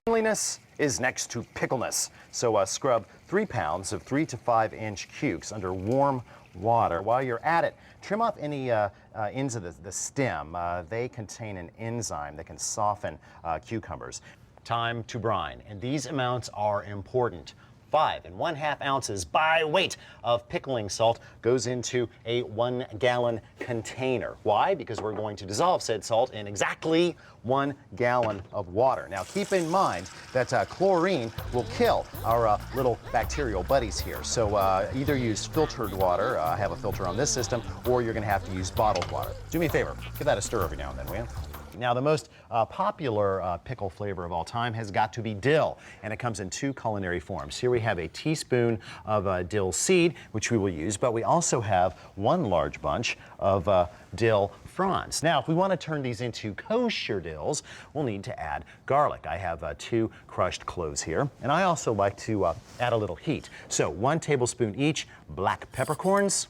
Cleanliness is next to pickleness. So scrub 3 pounds of 3 to 5 inch cukes under warm water. While you're at it, trim off any ends of the stem. They contain an enzyme that can soften cucumbers. Time to brine, and these amounts are important. 5 1/2 ounces by weight of pickling salt goes into a 1 gallon container. Why? Because we're going to dissolve said salt in exactly 1 gallon of water. Now keep in mind that chlorine will kill our little bacterial buddies here. So either use filtered water, have a filter on this system, or you're going to have to use bottled water. Do me a favor, give that a stir every now and then, will you? Now, the most popular pickle flavor of all time has got to be dill, and it comes in 2 culinary forms. Here we have a teaspoon of dill seed, which we will use, but we also have 1 large bunch of dill fronds. Now, if we want to turn these into kosher dills, we'll need to add garlic. I have 2 crushed cloves here, and I also like to add a little heat. So 1 tablespoon each, black peppercorns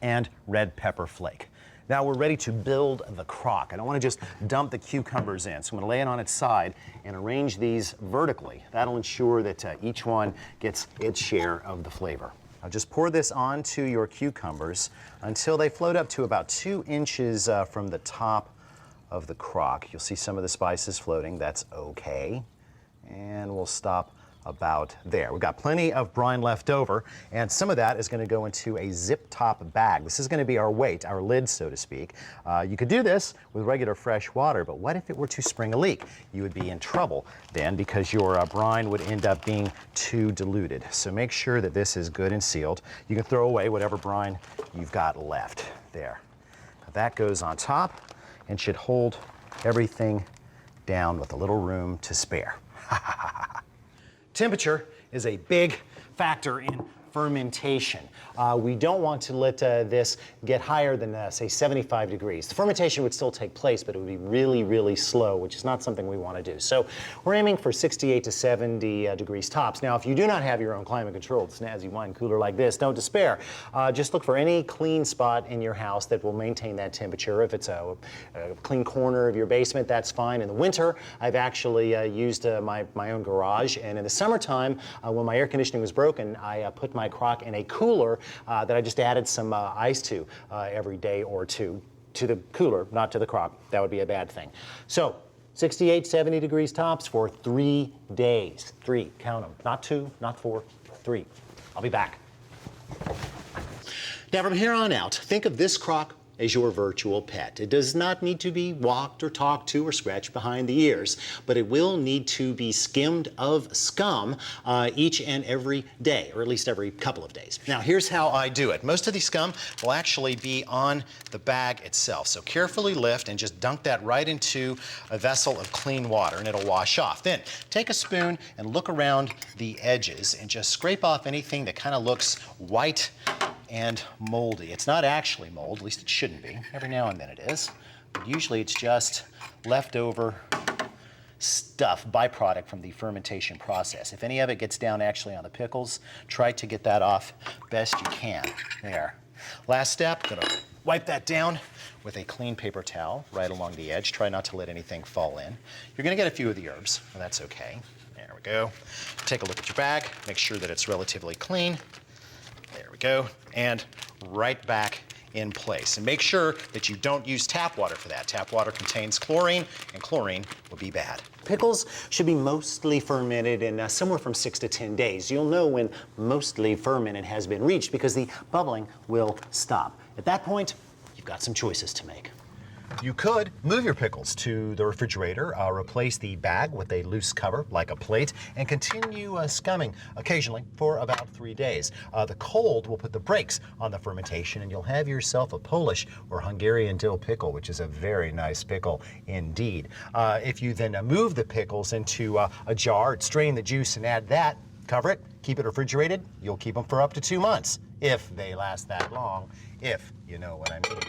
and red pepper flake. Now we're ready to build the crock. I don't want to just dump the cucumbers in, so I'm going to lay it on its side and arrange these vertically. That'll ensure that each one gets its share of the flavor. Now just pour this onto your cucumbers until they float up to about 2 inches from the top of the crock. You'll see some of the spices floating. That's okay. And we'll stop about there. We've got plenty of brine left over, and some of that is going to go into a zip top bag. This is going to be our weight, our lid, so to speak. You could do this with regular fresh water, but what if it were to spring a leak? You would be in trouble then, because your brine would end up being too diluted. So make sure that this is good and sealed. You can throw away whatever brine you've got left. There. Now that goes on top and should hold everything down with a little room to spare. Temperature is a big factor in fermentation. We don't want to let this get higher than, say, 75 degrees. The fermentation would still take place, but it would be really, really slow, which is not something we want to do. So we're aiming for 68 to 70 degrees tops. Now, if you do not have your own climate-controlled snazzy wine cooler like this, don't despair. Just look for any clean spot in your house that will maintain that temperature. If it's a clean corner of your basement, that's fine. In the winter, I've actually used my own garage, and in the summertime, when my air conditioning was broken, I put my crock in a cooler that I just added some ice to every day or two to the cooler, not to the crock. That would be a bad thing. So 68, 70 degrees tops for 3 days. 3, count them. Not 2, not 4, 3. I'll be back. Now from here on out, think of this crock as your virtual pet. It does not need to be walked or talked to or scratched behind the ears, but it will need to be skimmed of scum each and every day, or at least every couple of days. Now here's how I do it. Most of the scum will actually be on the bag itself, so carefully lift and just dunk that right into a vessel of clean water and it'll wash off. Then take a spoon and look around the edges and just scrape off anything that kind of looks white and moldy. It's not actually mold, at least it shouldn't be. Every now and then it is. But usually it's just leftover stuff, byproduct from the fermentation process. If any of it gets down actually on the pickles, try to get that off best you can. There. Last step, gonna wipe that down with a clean paper towel right along the edge. Try not to let anything fall in. You're gonna get a few of the herbs, well, that's okay. There we go. Take a look at your bag, make sure that it's relatively clean. There we go, and right back in place. And make sure that you don't use tap water for that. Tap water contains chlorine, and chlorine will be bad. Pickles should be mostly fermented in somewhere from 6 to 10 days. You'll know when mostly fermented has been reached because the bubbling will stop. At that point, you've got some choices to make. You could move your pickles to the refrigerator, replace the bag with a loose cover like a plate, and continue scumming occasionally for about 3 days. The cold will put the brakes on the fermentation and you'll have yourself a Polish or Hungarian dill pickle, which is a very nice pickle indeed. If you then move the pickles into a jar, strain the juice and add that, cover it, keep it refrigerated, you'll keep them for up to 2 months, if they last that long, if you know what I mean.